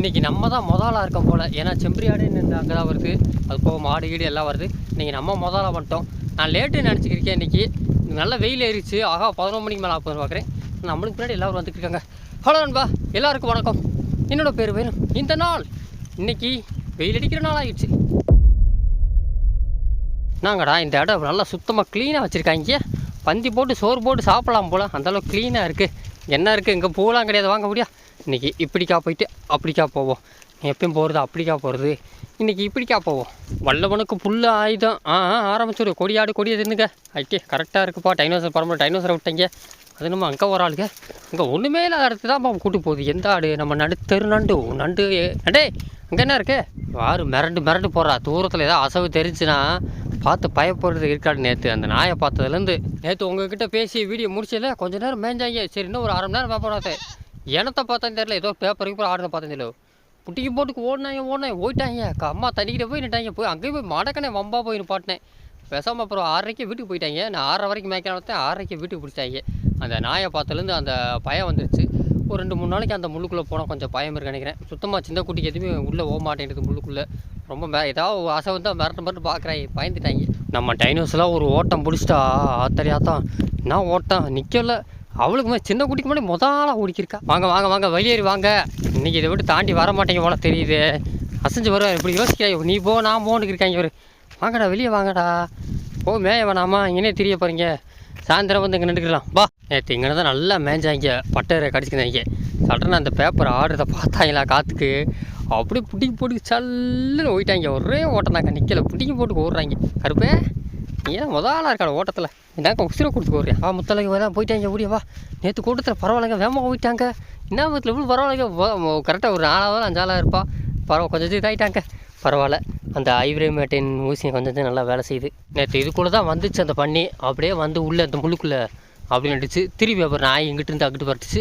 இன்றைக்கி நம்ம தான் முதலாக இருக்கோம் போல். ஏன்னா செம்பரியாடு அங்கே தான் வருது, அது போக மாடு கீடு எல்லாம் வருது. இன்றைக்கி நம்ம முதலாக வந்துட்டோம். நான் லேட்டு நினச்சிக்கிருக்கேன். இன்றைக்கி நல்ல வெயில் ஏறிச்சு. ஆகா 11 மணிக்கு மேலே ஆகுது பார்க்குறேன். நம்மளுக்கு முன்னாடி எல்லோரும் வந்துட்டு இருக்காங்க. ஹலோ நண்பா, எல்லாருக்கும் வணக்கம். என்னோடய பேர் வேணும். இந்த நாள் இன்றைக்கி வெயில் அடிக்கிற நாள் ஆகிடுச்சு. நாங்கடா இந்த இடம் நல்லா சுத்தமாக க்ளீனாக வச்சுருக்காங்க. பந்தி போட்டு சோறு போட்டு சாப்பிட்லாம் போல், அந்தளவுக்கு க்ளீனாக இருக்குது. என்ன இருக்குது, இங்கே பூலாம் கிடையாது, வாங்க முடியா. இன்றைக்கி இப்படிக்கா போயிட்டு அப்படிக்கா போவோம். எப்பயும் போகிறது அப்படிக்கா போகிறது, இன்றைக்கி இப்படிக்கா போவோம். வல்லவனுக்கு புல் ஆயுதம். ஆரம்பிச்சிடு. கொடியாடு கொடியை தின்னுங்க. ஐட்டே கரெக்டாக இருக்குப்பா. டைனோசர் பரம்பரை டைனோசரை விட்டீங்க. அது நம்ம அங்கே ஒரு ஆளுங்க. இங்கே ஒன்றுமே இல்லாத இடத்து தான் கூட்டு போகுது. எந்த ஆடு? நம்ம நடு நண்டு அடே அங்கே என்ன இருக்குது? யார் மிரண்டு போகிறா. தூரத்தில் ஏதாவது அசவு தெரிஞ்சுன்னா பார்த்து பயப்படுறது இருக்காது. நேற்று அந்த நாயை பார்த்ததுலேருந்து நேற்று உங்ககிட்ட பேசி வீடியோ முடிச்சல கொஞ்சம் நேரம் மேஞ்சாங்க. சரி இன்னும் ஒரு 1/2 மணி நேரம் பார்ப்போம். எனத்தை பார்த்தா தெரியல, ஏதோ பேப்பருக்கு ஆடுறத பார்த்தேன் தெரியல. புட்டிக்கு போட்டுக்கு ஓடினாங்க ஓயிட்டாங்க. அம்மா தண்ணிக்கிட்ட போய் நிட்டாங்க. போய் அங்கேயும் போய் மடக்கனே வம்பா போய் பாட்டினேன். பேசாமல் அப்புறம் 6:30 வீட்டுக்கு போயிட்டாங்க. நான் 6:30 வரைக்கும் மேய்க்கலாம். 6:30 வீட்டுக்கு பிடிச்சாங்க. அந்த நாயை பார்த்ததுலேருந்து அந்த பயம் வந்துருச்சு. ஒரு 2-3 நாளைக்கு அந்த முள்ளுக்குள்ளே போனால் கொஞ்சம் பயம் இருக்கு நினைக்கிறேன். சுத்தமாக சின்ன குட்டிக்கு எதுவுமே உள்ளே போக மாட்டேங்குது. முள்ளுக்குள்ளே ரொம்ப ஏதாவது ஆசை வந்து மிரட்டு பார்க்குறாங்க. பயந்துட்டாங்க. நம்ம டைனோஸ்லாம் ஒரு ஓட்டம் பிடிச்சிட்டா ஆத்தரியாத்தான். என்ன ஓட்டம் நிற்கல. அவளுக்கு சின்ன குட்டிக்கு முன்னாடி முதலாக ஓடிக்கிருக்கா. வாங்க வெளியேறி வாங்க. இன்றைக்கி இதை விட்டு தாண்டி வர மாட்டேங்க போல தெரியுது. அசைஞ்சு வருவார். இப்படி யோசிக்கிறாங்க. நீ போ நான் போன்னு இருக்காங்க. இவர் வாங்கடா வெளியே வாங்கடா. மேய வேணாமா, இங்கே தெரிய போகிறீங்க. சாயந்தரம் வந்து இங்கே நின்றுக்கலாம் பா. நேற்று இங்கே தான் நல்லா மேய்ஞ்சாங்க. பட்டரை கடிச்சுக்கிறாங்க. சடனாக அந்த பேப்பர் ஆடுறதை பார்த்தாங்களா காற்றுக்கு. அப்படியே பிடிக்கி போட்டு சல்லுன்னு ஓயிட்டாங்க. ஒரே ஓட்டம் தாங்க, நிற்கலை. பிடிக்கி போட்டு ஓடுறாங்க. கருப்பே ஏன் முதலாக இருக்காட ஓட்டத்தில் என்னங்க உசிரை கொடுத்து போடுறேன். முத்தலைக்கு வேணா போயிட்டாங்க. ஓடியவா நேற்று கூட்டத்தில் பரவாயில்லைங்க, வேகமாக போயிட்டாங்க. என்ன விதத்தில் இவ்வளோ பரவாயில்லைங்க. கரெக்டாக ஒரு 4 5 இருப்பா. கொஞ்சம் இதாகிட்டாங்க. பரவாயில்ல. அந்த ஐப்ரேமேட்டின் ஊசியை கொஞ்சம் நல்லா வேலை செய்யுது. நேற்று இதுக்குள்ளே தான் வந்துச்சு அந்த பண்ணி. அப்படியே வந்து உள்ளே அந்த முள்ளுக்குள்ளே அப்படி நட்டுச்சு. திருப்பி அப்புறம் நாய் இங்கிட்டு இருந்து அங்கிட்டு பறிச்சு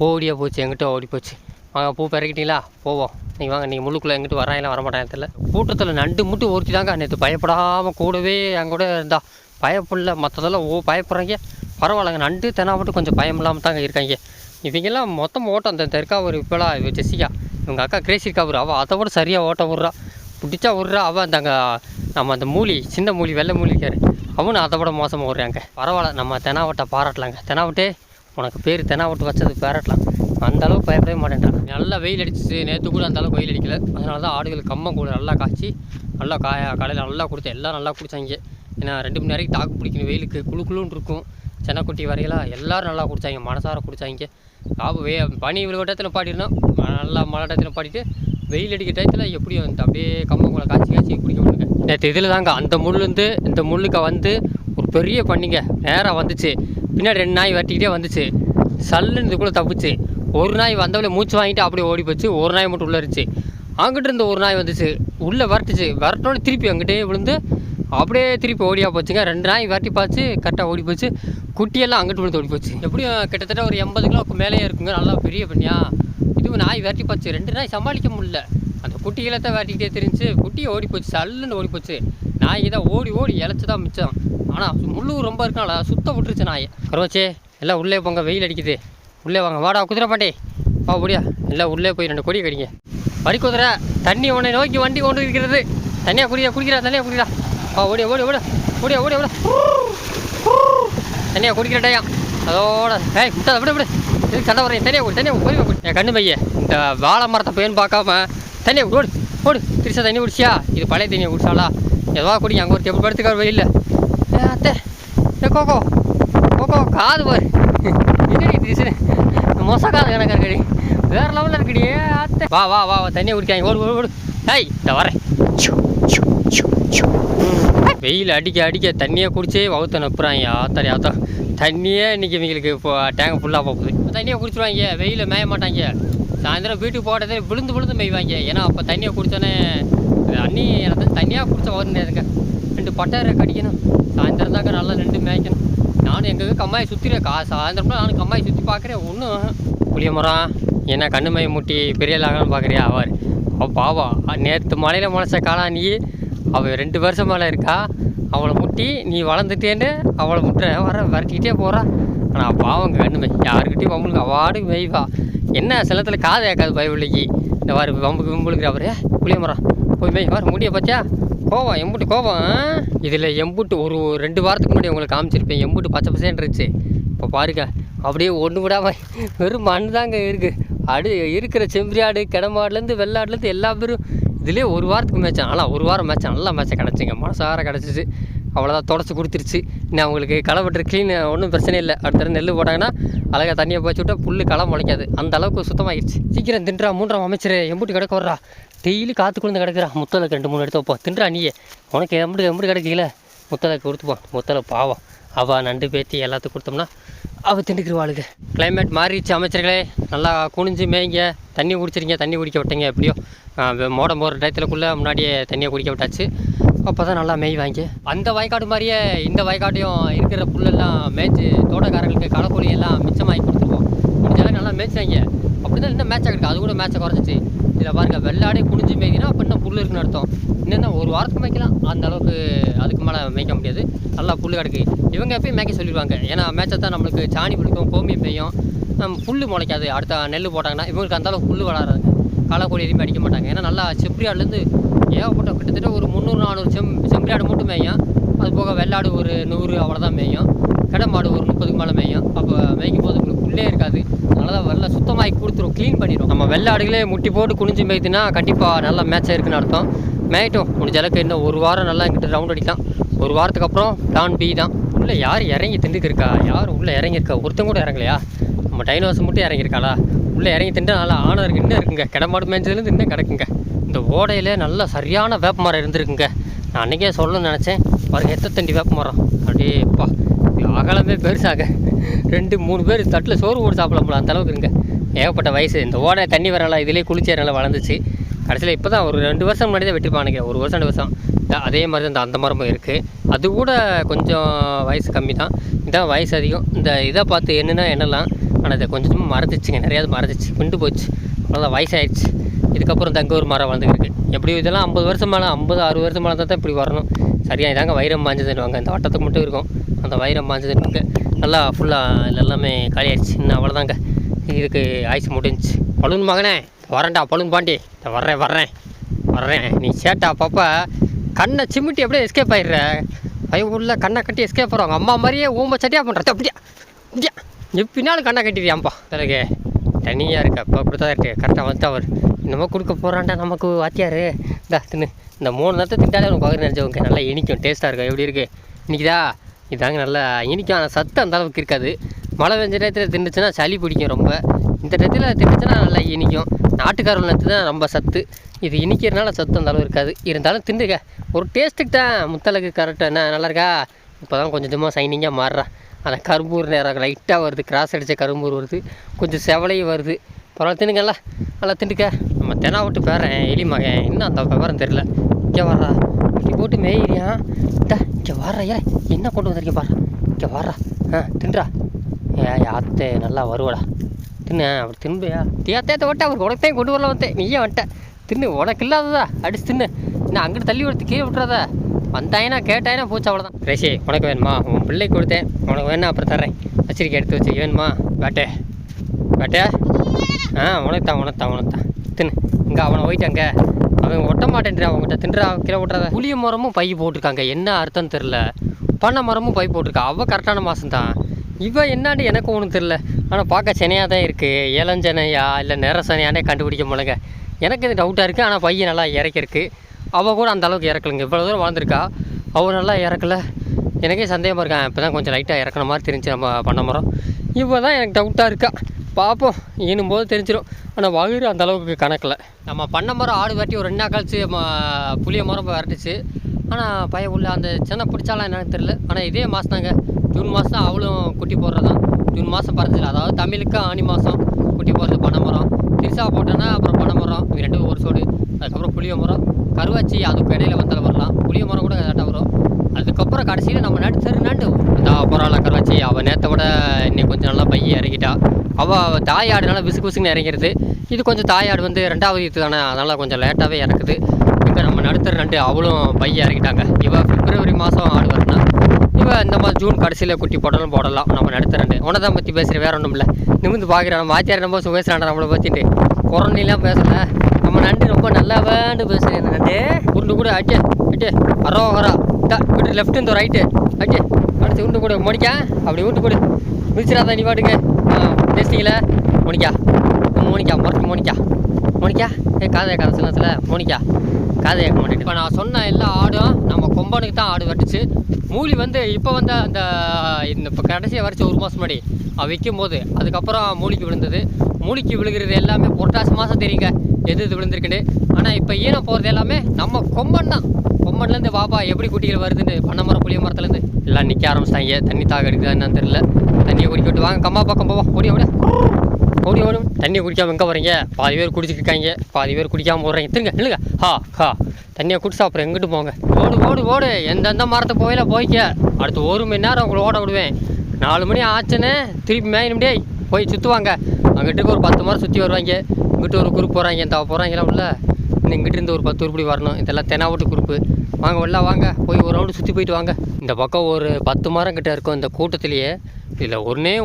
ஓடியா போச்சு. எங்கிட்ட ஓடி போச்சு. வாங்க பூ பிறக்கிட்டீங்களா, போவோம். நீங்கள் வாங்க. நீங்கள் முள்ளுக்குள்ளே எங்கிட்ட வராங்கலாம் வரமாட்டாங்க தெரியல. கூட்டத்தில் நண்டு மட்டும் ஒருத்தி தாங்க நேற்று பயப்படாமல் கூடவே என் கூட இருந்தால். பயப்படல, மற்றதெல்லாம் பயப்படுறாங்க. பரவாயில்லைங்க. நண்டு தெனா மட்டும் கொஞ்சம் பயம் இல்லாமல் தாங்க இருக்காங்க. இவங்கெல்லாம் மொத்தம் ஓட்டம். அந்த தெற்கா ஒரு இப்போலாம் ஜெசிகா இவங்க அக்கா கிரேசிக்கா ஒரு அவள் அதை விட சரியாக ஓட்டம் விட்றா. பிடிச்சா விட்றா. அவள் அந்தாங்க நம்ம அந்த மூலி சின்ன மூலி வெள்ளை மூலி இருக்காரு, அவனு அதை விட மோசமாக விட்றாங்க. பரவாயில்ல, நம்ம தெனாவட்டை பாராட்டலாங்க. தெனாவட்டே உனக்கு பேர் தெனாவட்டு வச்சது பாராட்டலாம். அந்தளவுக்கு பயப்படவே மாட்டேன்றான். நல்லா வெயில் அடிச்சிச்சு. நேற்று கூட அந்தளவுக்கு வெயில் அடிக்கலை. அதனால தான் ஆடுகள் கம்மம் கூட நல்லா காய்ச்சி நல்லா காலையில் நல்லா கொடுத்தேன். எல்லாம் நல்லா குடித்தாங்க. ஏன்னா 2 மணி நேரம் தாக்கு பிடிக்கணும். வெயிலுக்கு குழுன்னு இருக்கும். சென்னக்குட்டி வரையெல்லாம் எல்லோரும் நல்லா குடித்தாங்க. மனசார குடித்தாங்க. பனி விழுவட்டத்தில் பாடிடணும். நல்லா மழை டயத்தில் பாடிட்டு வெயில் அடிக்கிற டயத்தில் எப்படியும் வந்து அப்படியே கம்மங்களை காய்ச்சி குடிக்க விடுங்க. நேற்று இதில் தாங்க அந்த முள்ளுந்து இந்த முள்ளுக்கு வந்து ஒரு பெரிய பண்ணிங்க நேராக வந்துச்சு. பின்னாடி 2 நாய் வெட்டிக்கிட்டே வந்துச்சு. சல்லுன்னு இதுக்குள்ளே தப்பிச்சு. ஒரு நாய் வந்தவளே மூச்சு வாங்கிட்டு அப்படியே ஓடி போச்சு. ஒரு நாய் மட்டும் உள்ளே இருந்துச்சு. அங்கிட்டு இருந்த ஒரு நாய் வந்துச்சு. உள்ளே விரட்டோடு திருப்பி அங்கிட்டே விழுந்து அப்படியே திருப்பி ஓடியா போச்சுங்க. 2 நாய் விரட்டி பார்த்து கரெக்டாக ஓடி போச்சு. குட்டியெல்லாம் அங்கிட்டு விழுந்து ஓடி போச்சு. எப்படியும் கிட்டத்தட்ட ஒரு 80 கிலோக்கு மேலேயே இருக்குங்க. நல்லா பெரிய பண்ணியா. இதுவும் நாய் விரட்டி பார்த்து 2 நாய் சமாளிக்க முடியல. அந்த குட்டிகளை தான் விரட்டிக்கிட்டே தெரிஞ்சு குட்டியை ஓடி போச்சு. சல்லுன்னு ஓடி போச்சு. நாய் தான் ஓடி இழைச்சி தான் மிச்சம். ஆனால் முள்ளூர் ரொம்ப இருக்கனால சுத்த விட்டுருச்சு நாயை. கருவாச்சே எல்லாம் உள்ளே போங்க, வெயில் அடிக்குது. உள்ளே வாங்க. வாடா குதிரை பாண்டே வா. ஓடியா எல்லாம் உள்ளே போய் 2 கொடி கடிங்க. வரி குதிரை தண்ணி உன்னை நோக்கி வண்டி கொண்டு இருக்கிறது. தனியாக குடிக்கிறா தனியாக குடிக்கிறா. வா ஓடியா தனியாக குடிக்கிறடையா. அதோட விடு இது சண்டை வரேன். தனியாக குடி. என் கண்ணு பையன் இந்த வாழை மரத்தை போயின்னு பார்க்காம தனியாக ஓடு திருச்சா தண்ணி குடிச்சியா. இது பழைய தண்ணியை குடிச்சாலா எதவா குடிங்க. அங்கே ஒரு டெபிள் படுத்துக்கார் வெயில்ல. அத்தை கோகோ காது பாரு. என்னடி திருச்சு மோசக்காது கணக்காக இருக்கடி. வேறு லெவலில் இருக்கடி. அத்தை வா தண்ணியை குடிக்காங்க. ஓடு இந்த வரேன். வெயில் அடிக்க தண்ணியை குடிச்சே வகுத்த நப்புறாங்க. ஆத்தா தண்ணியே இன்றைக்கி இவங்களுக்கு இப்போ டேங்க் ஃபுல்லாக போகுது. தண்ணியை குடிச்சிடுவாங்க. வெயிலில் மேய மாட்டாங்க. சாயந்தரம் வீட்டுக்கு போட்டதே விழுந்து மேய்வாங்க. ஏன்னா அப்போ தண்ணியை குடித்தோன்னே அண்ணி எனக்கு தண்ணியாக குடித்தா வருதுங்க. 2 பட்டரை கடிக்கணும். சாயந்தரம் தாங்க நல்லா 2 மேய்க்கணும். நானும் எங்கே கம்மாயை சுற்றிடுறேன். சாயந்தரம்னா நானும் கம்மாயை சுற்றி பார்க்குறேன். ஒன்றும் புளிய மரம் என்ன கண்ணு மைய முட்டி பெரிய ஆகணும்னு பார்க்குறியா. அவர் பாவம் நேற்று மலையில் முளைச்ச காளானி அவள் 2 வருஷம் மேலே இருக்கா. அவளை முட்டி நீ வளர்ந்துட்டேன்னு அவளை விரட்டிக்கிட்டே போகிறா. ஆனால் பாவங்க கண்ணுமை யாருக்கிட்டையும் அவங்களுக்கு அவார்டு மேய்வா. என்ன சிலத்தில் காதை கேட்காது பயவில்லைக்கு. இந்த வாரு வம்புக்கு விம்புழுக்கிற அவரு புளிய மரம் போய் மேய் வார முடிய பார்த்தியா கோவம் எம்புட்டு கோவம். இதில் எம்புட்டு ஒரு 2 வாரத்துக்கு முன்னாடி உங்களுக்கு காமிச்சிருப்பேன். எம்புட்டு பச்சை பசேன்னு இருந்துச்சு. இப்போ பாருங்க அப்படியே ஒன்று விடாமல் வெறும் மண் தாங்க இருக்குது. இருக்கிற செம்பரி ஆடு கிடமாடுலேருந்து வெள்ளாடுலேருந்து எல்லா பேரும் இதுலேயே 1 வாரத்துக்கு மேய்ச்சேன். ஆனால் 1 வாரம் மேய்ச்சேன், நல்லா மேய்ச்சேன் கிடச்சிங்க, மனசார கிடச்சிச்சு. அவ்வளோதான் தொடச்சி கொடுத்துருச்சு. நான் அவங்களுக்கு களை வெட்டுற க்ளீன் ஒன்றும் பிரச்சனை இல்லை. அடுத்த நெல் போட்டாங்கன்னா அழகாக தண்ணியை போச்சு விட்டால் புல் களை முளைக்காது, அந்த அளவுக்கு சுத்தமாகிடுச்சு. சீக்கிரம் தின்றா 3ஆம் அமைச்சர் எம்புட்டு கிடக்க வர்றா. டெய்லி காற்று குழந்தை கிடக்குறா. முத்தலுக்கு 2-3 எடுத்து வைப்போம். தின்றா நீயே, உனக்கு எம்புட்டு கிடக்கல. முத்தலுக்கு கொடுத்துப்போம். முத்தலை பாவம் அவள் நண்டு பேத்தி எல்லாத்துக்கும் கொடுத்தோம்னா அவள் திண்டுக்குருவாளுங்க. கிளைமேட் மாறிடுச்சு அமைச்சர்களே. நல்லா குனிஞ்சு மேய்ங்க, தண்ணி குடிச்சிருங்க. தண்ணி குடிக்க விட்டீங்க எப்படியோ மோடம் போகிற டயத்துக்குள்ளே முன்னாடியே தண்ணியை குடிக்க விட்டாச்சு. அப்போ தான் நல்லா மேய் வாங்கி அந்த வயக்காடு மாதிரியே இந்த வயக்காட்டையும் இருக்கிற புல்லெல்லாம் மேய்ச்சி தோட்டக்காரங்களுக்கு களக்கோழி எல்லாம் மிச்சமாகி கொடுத்துருவோம். முடிஞ்சாலும் நல்லா மேய்ச்சாங்க. அப்படி தான் இன்னும் மேட்சாக இருக்குது. அது கூட மேட்சை குறைஞ்சிச்சு. இதில் பாருங்கள் வெள்ளாடே குனிஞ்சு மேய்க்கினா அப்போ இன்னும் புல் இருக்குன்னு அர்த்தம். இன்னும் 1 வாரத்துக்கு மேய்க்கலாம். அந்த அளவுக்கு அதுக்கு மேலே மேய்க்க முடியாது. நல்லா புல் கிடக்கு. இவங்க எப்பயும் மேய்க்க சொல்லிடுவாங்க. ஏன்னா மேய்ச்சா தான் நம்மளுக்கு சாணி பிடிக்கும், கோமி பெய்யும், புல் முளைக்காது. அடுத்த நெல் போட்டாங்கன்னா இவங்களுக்கு அந்தளவுக்கு புல் வளராது. களக்கோழி எதுவுமே அடிக்க மாட்டாங்க. ஏன்னா நல்லா செம்பரியாடுலேருந்து ஏகப்பட்ட கிட்டத்தட்ட ஒரு 300-400 செம்பரியாடு மட்டும் மேயும். அது போக வெள்ளாடு ஒரு 100 அவ்வளோதான் மேயும். கிடமாடு ஒரு 30க்கு மேலே மேயும். அப்போ மேய்க்கும் போது உங்களுக்கு புல்லே இருக்காது. அதனால தான் வெள்ளை சுத்தமாகி கொடுத்துரும், க்ளீன் பண்ணிடும். நம்ம வெள்ளாடுகளே முட்டி போட்டு குனிஞ்சு மேய்த்துனா கண்டிப்பாக நல்லா மேட்சாக இருக்குன்னு அர்த்தம். மேய்ட்டும் முடிஞ்ச அளவுக்கு இன்னும் 1 வாரம் நல்லா எங்கிட்ட ரவுண்ட் அடிக்கலாம். 1 வாரத்துக்கு அப்புறம் பிளான் பி தான். உள்ளே யார் இறங்கி திண்டுக்கு இருக்கா? யார் உள்ளே இறங்கியிருக்கா? ஒருத்தங்க கூட இறங்கலையா? நம்ம டைனோஸ் மட்டும் இறங்கியிருக்காளா? உள்ளே இறங்கி திண்டா நல்லா ஆனருக்கு இன்னும் இருக்குங்க. கிடமாடு மேய்ச்சதுலேருந்து இன்னும் கிடக்குங்க. இந்த ஓடையில் நல்லா சரியான வேப்ப மரம் இருந்திருக்குங்க. நான் அன்றைக்கே சொல்லணும்னு நினச்சேன். பாருங்க எத்தத்தண்டி வேப்ப மரம். அப்படியேப்பா அகலமே பெருசாக 2-3 பேர் தட்டில் சோறு போட்டு சாப்பிடலாம் அந்த அளவுக்கு இருங்க. ஏகப்பட்ட வயசு. இந்த ஓடை தண்ணி வரலாம், இதிலே குளிச்சே நல்லா வளர்ந்துச்சு. கடைசியில் இப்போ தான் ஒரு 2 வருஷம் முன்னாடி தான் வெட்டிருப்பானுங்க. 1 வருஷம் 2 வருஷம். அதே மாதிரி தான் அந்த மரமும் இருக்குது. அது கூட கொஞ்சம் வயசு கம்மி தான். இதான் வயசு அதிகம். இந்த இதை பார்த்து என்னெல்லாம் ஆனால் இதை கொஞ்சமாக மறந்துச்சுங்க. நிறையாவது மறந்துச்சு, கொண்டு போச்சு. அவ்வளோதான் வயசாகிடுச்சு. இதுக்கப்புறம் தங்க ஒரு மரம் வளர்ந்துருக்கு. எப்படியும் இதெல்லாம் 50 வருஷம் மேலே 50-60 வருஷம் மேலே தான் இப்படி வரணும். சரியாக இதாங்க வைரம் பாஞ்சதுன்னுவாங்க. இந்த வட்டத்துக்கு மட்டும் இருக்கும் அந்த வைரம் பாஞ்சதுன்னு. நல்லா ஃபுல்லாக எல்லாமே காலியாகிடுச்சு. இன்னும் அவ்வளோதாங்க, இதுக்கு ஆயுசு முடிஞ்சிச்சு. பலூன் மகனே வரேன்டா, பலூன் பாண்டி வர்றேன். நீ சேட்டா பாப்பா கண்ணை சிமிட்டி அப்படியே எஸ்கேப் ஆகிடுற. பையன் உள்ள கண்ணை கட்டி எஸ்கேப் போகிறவங்க அம்மா மாதிரியே ஊம்ப சட்டியாக பண்ணுறது. அப்படியா எப்பினாலும் கண்ணை கட்டிடுறியாம்ப்பா. பிறகு தனியாக இருக்கு. அப்போ அப்படி தான் இருக்குது. கரெக்டாக வந்து அவர் என்னமோ கொடுக்க போகிறான்டா நமக்கு வாத்தியார். தின்னு இந்த 3 நேரத்தை திண்டாலே உனக்கு பகிர்ந்து நினச்சவங்க நல்லா இனிக்கும், டேஸ்ட்டாக இருக்கும். எப்படி இருக்குது இன்றைக்கிதா? இதாங்க நல்லா இனிக்கும். ஆனால் சத்து அந்த அளவுக்கு இருக்காது. மழை பெஞ்ச நேரத்தில் தின்னுச்சுன்னா சளி பிடிக்கும் ரொம்ப. இந்த நேரத்தில் தின்னுச்சுன்னா நல்லா இனிக்கும். நாட்டுக்காரல் நேரத்து தான் ரொம்ப சத்து. இது இனிக்கிறதுனால சத்து அந்த அளவு இருக்காது. இருந்தாலும் தின்னுங்க, ஒரு டேஸ்ட்டுக்கு தான். முத்தலுக்கு கரெக்டாக என்ன நல்லா இருக்கா? இப்போ தான் கொஞ்சமாக சைனிங்காக மாறுறா. அந்த கரும்பூர் நேரம் லைட்டாக வருது, கிராஸ் அடித்த கரும்பூர் வருது, கொஞ்சம் செவலையும் வருது. பரவாயில்ல தின்னுங்கல்ல, நல்லா திண்டுக்க. நம்ம தெனா விட்டு பேரேன் எலி மகன் இன்னும் அந்த விவரம் தெரில. இங்கே வர்றா, இப்படி போட்டு மேயிறியான். இங்கே வர்றா, என்ன கொண்டு வந்திருக்கேன் பாரு. இங்கே வர்றா, தின்றா. அத்தை நல்லா வருவாடா, தின்னு. அப்படி தின்னுயா தேத்த விட்ட அவர் உனக்கத்தையும் கொண்டு வரல வந்தேன். நீயே வந்துட்டேன், தின்னு. உனக்கு இல்லாததா அடிச்சு தின்னு. நான் அங்கிட்டு தள்ளி கொடுத்து கீழே விட்டுறதா. வந்தாயினா கேட்டாயினா போச்சு, அவ்வளோதான். ரேஷே உனக்கு வேணுமா? உன் பிள்ளைக்கு கொடுத்தேன், உனக்கு வேணா அப்புறம் தர்றேன். வச்சிருக்கேன், எடுத்து வச்சு வேணுமா? பேட்டே உனக்கு தான் தின்னு. இங்கே அவனை போயிட்டாங்க. அவன் ஒட்ட மாட்டேன்றான். அவங்ககிட்ட தின்றா கீழே விட்றத. புளிய மரமும் பை போட்டிருக்காங்க, என்ன அர்த்தம்னு தெரில. பனை மரமும் பை போட்டிருக்கா. அவள் கரெக்டான மாதம் தான். இவன் என்னான்னு எனக்கு ஒன்றும் தெரில. ஆனால் பார்க்க செனையாக தான் இருக்குது. இளஞ்சனையா இல்லை நிற சனையானே கண்டுபிடிக்க முடியலங்க. எனக்கு இது டவுட்டாக இருக்குது. ஆனால் பையன் நல்லா இறக்கிருக்கு. அவள் கூட அந்த அளவுக்கு இறக்கலைங்க. இவ்வளோ தூரம் வாழ்ந்துருக்கா, அவள் நல்லா இறக்கலை. எனக்கே சந்தேகமாக இருக்கான். இப்போ தான் கொஞ்சம் லைட்டாக இறக்குன மாதிரி தெரிஞ்சு நம்ம பண்ண மரம். இப்போ தான் எனக்கு டவுட்டாக இருக்கா. பார்ப்போம், ஈனும்போது தெரிஞ்சிடும். ஆனால் வயிறு அந்த அளவுக்கு கணக்கில். நம்ம பண்ண மரம் ஆடு வாட்டி ஒரு 2 நாள் கழிச்சு புளிய மரம் விரட்டுச்சு. ஆனால் பையன் உள்ள அந்த சின்ன பிடிச்சாலாம் என்னன்னு தெரில. ஆனால் இதே மாதம் தாங்க, ஜூன் மாதம் தான் அவளும் குட்டி போடுறதான். ஜூன் மாதம் பறந்துல, அதாவது தமிழுக்கு ஆனி மாதம் குட்டி போடுறது பனை மரம். திருசா போட்டோன்னா அப்புறம் பனை மரம், இது 2 ஒரு சோடு. அதுக்கப்புறம் புளிய மரம், கருவாச்சி அதுக்கு இடையில வந்தால் வரலாம். புளிய மரம் கூட கரெக்டாக வரும். அதுக்கப்புறம் கடைசியில் நம்ம நாட்டு தெருநாண்டு அந்த பரவாயில்ல கருவாச்சி. அவள் நேற்றை விட இன்னைக்கு கொஞ்சம் நல்லா பையன் இறங்கிட்டா. அவள் தாயாடுனால விசுக்குன்னு இறங்கிடுது. இது கொஞ்சம் தாயாடு வந்து 2வது இது தானே, அதனால் கொஞ்சம் லேட்டாகவே இறக்குது. இங்கே நம்ம நடுத்தர நண்டு அவளும் பையன் இறங்கிட்டாங்க. இவள் பிப்ரவரி மாதம் ஆடு வரணும். இவ தடவை இந்த மாதிரி ஜூன் கடைசியில் குட்டி போடலாம் நம்ம நடுத்தரண்டு உன்னை தான் பற்றி பேசுகிறேன், வேறு ஒன்றும் இல்லை. நிமிந்து பார்க்குறேன் நம்ம ஆச்சியார் நம்ம பேசுகிறாண்டா நம்மளை பற்றிட்டு குறநிலாம் பேசலை. நம்ம நண்டு ரொம்ப நல்லா வேண்டு பேசுகிறேன். நண்டு உருண்டு கூட அட்டே அரோகரா விட்டு லெஃப்ட் இந்த ரைட்டு அடுத்து உண்டு கொடு மோனிக்கா, அப்படி விட்டு கொடு மிதிச்சிடாத நீ பாட்டுக்கு. பேசுறீங்களா மோனிக்கா காதை கதை மோனிக்கா காதை கேட்க மாட்டேன். இப்போ நான் சொன்ன எல்லா ஆடும் நம்ம கொம்பனுக்கு தான் ஆடு வெட்டுச்சு. மூலி வந்து இப்போ வந்து அந்த இப்போ கடைசியாக வரைச்சி 1 மாதம் முன்னாடி விற்கும் போது அதுக்கப்புறம் மூலிக்கு விழுந்தது. மூலிக்கு விழுகிறது எல்லாமே புரட்டாசி மாதம் தெரியுங்க எது விழுந்திருக்குன்னு. ஆனால் இப்போ ஈனம் போகிறது எல்லாமே நம்ம கொம்பன் தான். கொம்பன்லேருந்து பாப்பா எப்படி குட்டிகள் வருதுன்னு பண்ண மரம் புளிய மரத்துலேருந்து எல்லாம் நிற்க ஆரம்பிச்சிட்டாங்க. தண்ணி தாக எடுக்குதா என்னன்னு தெரியல. தண்ணியை குடிக்க விட்டு வாங்க கம்மா பக்கம் போவோம். ஓடி தண்ணியை குடிக்காமல் எங்கே போகிறீங்க? பாதி பேர் குடிச்சிட்டு இருக்காங்க, பாதி பேர் குடிக்காமல் போடுறீங்க. திருங்க இல்லைங்க தண்ணியை குடிச்சா அப்புறம் எங்கிட்டு போங்க. ஓடு எந்தெந்த மரத்தை போய்க்க. அடுத்து 1 மணி நேரம் உங்களை ஓட விடுவேன். 4 மணி ஆச்சுன்னு திருப்பி மேயினும்டே போய் சுற்றுவாங்க. அங்கிட்டு ஒரு 10 மரம் சுற்றி வருவாங்க. இங்கிட்டு ஒரு குரூப் போகிறாங்க, இந்த போகிறாங்களா உள்ள இங்கிட்டு இருந்து ஒரு 10 உருப்படி வரணும். இதெல்லாம் தெனாவட்டு குரூப்பு. வாங்க உள்ள வாங்க போய் ஒரு ரவுண்டு சுற்றி போயிட்டு வாங்க. இந்த பக்கம் ஒரு 10 மரம் கிட்ட இருக்கும் இந்த கூட்டத்திலேயே. இதில்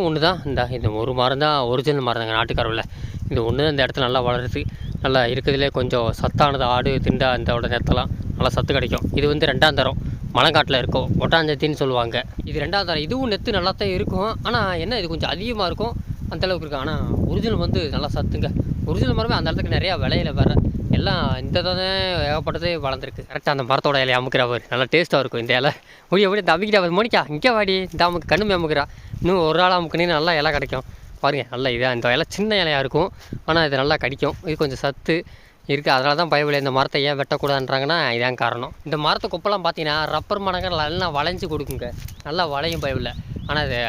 ஒன்று தான் இந்த ஒரு மரம் தான் ஒரிஜினல் மரம் தாங்க நாட்டுக்காரவில். இது ஒன்று தான் இந்த இடத்துல நல்லா வளருது. நல்லா இருக்கிறதுலே கொஞ்சம் சத்தானது. ஆடு திண்டா அந்தோட நேரத்தெல்லாம் நல்லா சத்து கிடைக்கும். இது வந்து 2ஆம் தரம் மலைக்காட்டில் இருக்கும், ஒட்டாஞ்சத்தின்னு சொல்லுவாங்க. இது 2ஆம் தரம். இதுவும் நெத்து நல்லா தான் இருக்கும். ஆனால் என்ன இது கொஞ்சம் அதிகமாக இருக்கும், அந்தளவுக்கு இருக்கும். ஆனால் ஒரிஜினல் வந்து நல்லா சத்துங்க. ஒரிஜினல் மரமே அந்த இடத்துக்கு நிறையா விளையில வேறு எல்லாம் இந்த தானே ஏகப்பட்டதே வளர்ந்துருக்கு. கரெக்டாக அந்த மரத்தோட இலையை அமுக்கிறவர் நல்லா டேஸ்ட்டாக இருக்கும். இந்த இலை எப்படி தம்பிக்கிட்ட மோனிக்கா இங்கே வாடி இந்த அமுக்கு கண்ணுமே அமுக்கிறா. இன்னும் ஒரு நாள் அமுக்குனீங்கன்னா நல்லா இலை கிடைக்கும் பாருங்கள். நல்லா இதாக இந்த இலை சின்ன இலையாக இருக்கும், ஆனால் இது நல்லா கடிக்கும். இது கொஞ்சம் சத்து இருக்குது. அதனால தான் பயவில்லை இந்த மரத்தை ஏன் வெட்டக்கூடாதுன்றாங்கன்னா இதான் காரணம். இந்த மரத்தை குப்பெல்லாம் பார்த்தீங்கன்னா ரப்பர் மரங்கள் நல்லா வளைஞ்சு கொடுக்குங்க, நல்லா வளையும் பயவில்லை. ஆனால் இதை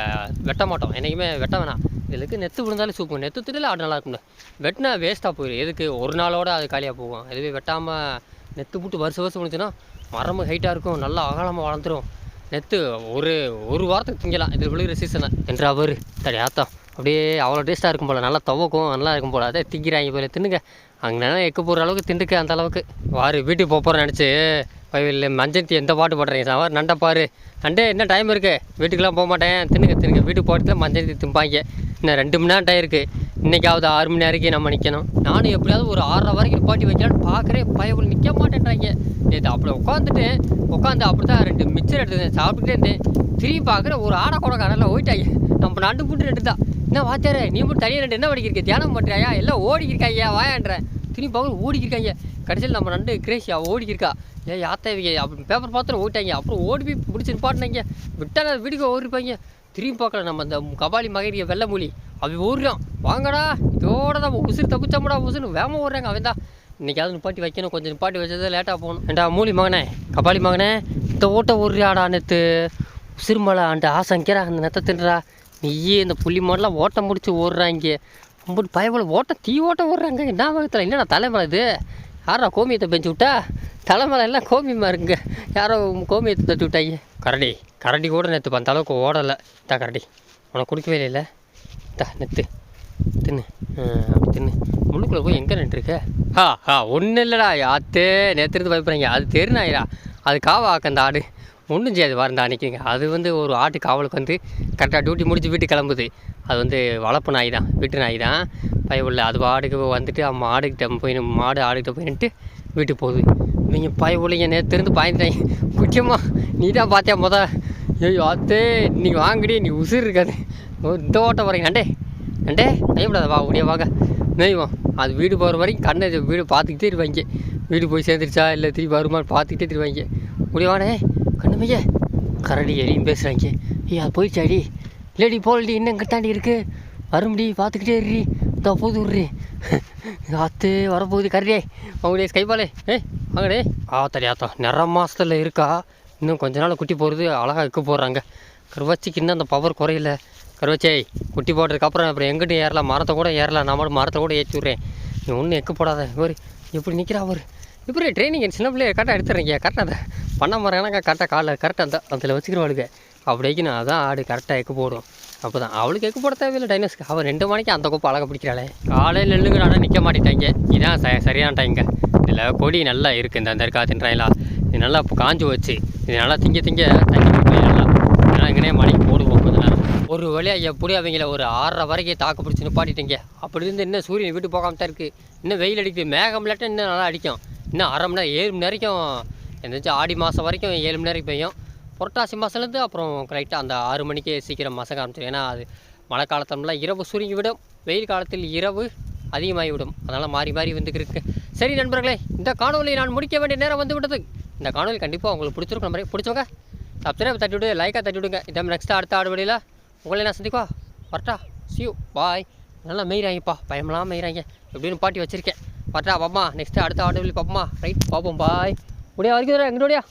வெட்ட மாட்டோம், என்றைக்குமே வெட்ட வேணாம். இதுக்கு நெத்து விழுந்தாலும் சூப்பர். நெத்து திடல ஆடு நல்லா இருக்கும்ல. வெட்டினா வேஸ்ட்டாக போயிடும். எதுக்கு ஒரு நாளோட அது காலியாக போகும். இதுவே வெட்டாமல் நெத்து போட்டு வருஷம் முடிச்சுன்னா மரமும் ஹைட்டாக இருக்கும், நல்லா அகலமாக வளர்ந்துடும். நெத்து ஒரு வாரத்துக்கு திங்கலாம். இது விழுகிற சீசனை என்ற அவர் தடி ஆத்தம் அப்படியே அவ்வளோ டேஸ்ட்டாக இருக்கும் போல், நல்லா துவக்கும் நல்லா இருக்கும் போல். அதே திங்கிறாங்க போல தின்னுங்க. அங்கே எக்கு போகிற அளவுக்கு திண்டுக்கு அந்த அளவுக்கு. வீட்டுக்கு போகிறேன்னு நினச்சி இல்லை மஞ்சத்தி எந்த பாட்டு போடுறீங்க சார்? நண்டை பாரு நண்டே என்ன டைம் இருக்குது, வீட்டுக்கெலாம் போக மாட்டேன். தின்னுங்க வீட்டுக்கு போகிறதுல மஞ்சத்தி திம்பாங்க. இன்னும் 2 மணி நேரம் டைம் இருக்குது. இன்றைக்காவது 6 மணி நேரம் நம்ம நிற்கணும். நானும் எப்படியாவது ஒரு 6:30 வரைக்கும் பாட்டி வைக்கலான்னு பார்க்குறேன். பயவுள் நிற்க மாட்டேன்றாங்க. நேற்று அப்படி உட்காந்து அப்படி தான் 2 மிச்சர் எடுத்துருந்தேன், சாப்பிட்டுட்டே இருந்தேன். திரும்பி பார்க்குற ஒரு ஆடை கூட கடலில் ஓயிட்டாங்க. நம்ம நண்டு புட்டு 2 தான். என்ன வாத்தியாரே நீ மட்டும் தனியாக 2 என்ன படிக்கிறீங்க, தியானம் பண்ணுறியா? எல்லாம் ஓடிக்கிருக்காங்க வாயான்றேன். திரும்பி பார்க்குற ஓடிக்கிருக்காங்க. கடைசியில் நம்ம நண்டு கிரேஷியா ஓடிக்கிருக்கா. யாத்தேவிங்க அப்படி பேப்பர் பார்த்துட்டு ஓட்டாங்க. அப்புறம் ஓடி போய் பிடிச்சி நிப்பாட்டினாங்க. விட்டால் வீட்டுக்கு ஓடிப்பாங்க. திரும்பி பார்க்கல நம்ம அந்த கபாலி மகரிய வெள்ளை மூலி அப்படி ஓடுறான். வாங்கடா இதோட தான் உசுறு தப்பிச்சோம்டா உசுறு வேகமாக ஓடுறாங்க. அவன் தான் இன்றைக்காவது நிப்பாட்டி வைக்கணும். கொஞ்சம் நிப்பாட்டி வச்சது லேட்டாக போகணும். ஏண்டா மூலி மகனே கபாலி மகனே இந்த ஓட்ட ஓடுறியாடா நெத்து உசுறு மலை அந்த ஆசைக்கிறா அந்த நெத்தை தின்றா. நீயே இந்த புள்ளி மாடெலாம் ஓட்டம் முடிச்சு ஓடுறாங்க. ரொம்ப பயப்பட ஓட்டம் தீ ஓட்டம் ஓடுறாங்க. என்ன வகத்தில் என்னடா தலைமலை இது? யாரா கோமியத்தை பெஞ்சு விட்டா? தலைமலை எல்லாம் கோமியமாக இருக்குங்க. யாரோ கோமியத்தை தட்டி விட்டாங்க. கரடி கூட நேற்று அந்த அளவுக்கு ஓடலை. தா கரடி உனக்கு குடிக்கவே இல்லை. தா நெத்து தின்னு அப்படி தின்னு. முள்ளுக்குள்ளே போய் எங்கே நின்றுருக்க? ஒன்றும் இல்லைடா யாத்தே நேற்றுருந்து பயப்படுறீங்க. அது தெரினாயிரா அது காவாக்க அந்த ஆடு ஒன்றும் செய்யாது வரந்தா நிற்கிங்க. அது வந்து ஒரு ஆட்டு காவலுக்கு வந்து கரெக்டாக டியூட்டி முடிச்சு வீட்டுக்கு கிளம்புது. அது வந்து வளர்ப்பு நாய் தான், வீட்டு நாய் தான். பயவுள்ள அது ஆடுக்கு வந்துட்டு அம்மா ஆடுக்கிட்ட போய் மாடு ஆடுக்கிட்ட போயிட்டு வீட்டுக்கு போகுது. நீங்கள் பயவுள்ளைங்க நேற்றுருந்து பாய்ந்துட்டாங்க. முக்கியமாக நீ தான் பார்த்தியா ஐயோ ஆத்தே நீங்கள் வாங்கடி நீ உசுறு இருக்காது. இந்த ஓட்டம் வரீங்க நண்டே பயப்படாத வா முடிய வாங்க மேய்வோம். அது வீடு போகிற வரைக்கும் கண்ணை வீடு பார்த்துக்கிட்டே இருவாங்க. வீடு போய் சேர்ந்துருச்சா இல்லை திருப்பி வருமானு பார்த்துக்கிட்டே திருவாங்க. முடியவானே கண்ணு மைய கரடி எலியும் பேசுகிறாங்க. அது போயிடுச்சாடி இல்லடி போல்டி இன்னும் தாண்டி இருக்குது வரும்டி பார்த்துக்கிட்டே இருறி இந்த போது விட்றி ஆத்து வரப்போகுது கரடியே அவங்களே ஸ்கைபாலே வாங்கடே ஆத்தா நிற மாதத்தில் இருக்கா. இன்னும் கொஞ்ச நாள் குட்டி போகிறது அழகாக இருக்க போடுறாங்க. கருவாச்சிக்கு இன்னும் அந்த பவர் குறையில. கருவாச்சே குட்டி போடுறதுக்கப்புறம் அப்புறம் எங்கிட்டும் ஏறலாம், மரத்தை கூட ஏறலாம். நான் மட்டும் மரத்தை கூட ஏற்றி விட்றேன். நீ ஒன்றும் எக்க போடாத. இவர் எப்படி நிற்கிறா அவர் இப்படி ட்ரைனிங் சின்ன பிள்ளைய கரெக்டாக எடுத்துறீங்க. கரெக்டாக அதை பண்ண மரம்னாக்கா கரெக்டாக காலில் கரெக்டாக அதில் வச்சுக்கிறவாளுக்கு அப்படிக்கு நான் அதான் ஆடு கரெக்டாக எக்கு போடும். அப்போ தான் அவளுக்கு எக்கு போட தேவையில்லை. டைனஸ்க்கு அவள் 2 மணிக்கு அந்த கோப்பை அழகாக பிடிக்கிறாளே. காலையில் நெல்லுங்கிறானா நிற்க மாட்டேட்டாங்க. இதான் சரியான டைங்க. இதில் கொடி நல்லா இருக்குது. இந்த இருக்கா தின்றாங்களா இது நல்லா இப்போ காஞ்சி வச்சு இது நல்லா திங்க தண்ணி நல்லா நேரம் இங்கனே மலைக்கு போடுவோம் கொஞ்ச நேரம். ஒரு வழியாக எப்படி அவங்கள ஒரு 6:30 வரைக்கும் தாக்கு பிடிச்சி நிப்பாட்டிட்டீங்க. அப்படி இருந்து இன்னும் சூரியன் வீட்டு போகாமல் தான் இருக்குது. இன்னும் வெயில் அடிக்குது. மேகம் இல்லாட்டும் இன்னும் நல்லா அடிக்கும். இன்னும் 1/2 மணி நேரம் 7 மணி வரைக்கும் எந்தாச்சும் ஆடி மாதம் வரைக்கும் 7 மணி நேரம் பெய்யும். புரட்டாசி மாதத்துலேருந்து அப்புறம் கரெக்டாக அந்த 6 மணிக்கே சீக்கிரம் மசங்க ஆரம்பிச்சிடும். ஏன்னா அது மழை காலத்திலலாம் இரவு சுருங்கி விடும், வெயில் காலத்தில் இரவு அதிகமாகிவிடும். அதனால் மாறி மாறி வந்துருக்கு. சரி நண்பர்களே, இந்த காணொலியை நான் முடிக்க வேண்டிய நேரம் வந்து விட்டது. இந்த காணொலி கண்டிப்பாக உங்களுக்கு பிடிச்சிருக்கும். நம்பரே பிடிச்சவங்க சப்ஸ்கிரைப் தட்டி விட்டு லைக்காக தட்டி விடுங்க. இதை நெக்ஸ்ட்டு அடுத்த ஆடுவடியில் உங்களை நான் சந்திக்கா வரட்டா. சியூ பாய். நல்லா மெய்றாங்கப்பா, பயமெல்லாம் மெய்றாங்க. எப்படின்னு பாட்டி வச்சுருக்கேன். வரட்டா பாப்பா. நெக்ஸ்ட்டு அடுத்த ஆடுவலி பார்ப்போமா. ரைட் பார்ப்போம். பாய். முடியா வரைக்கும் எங்கடோடியா.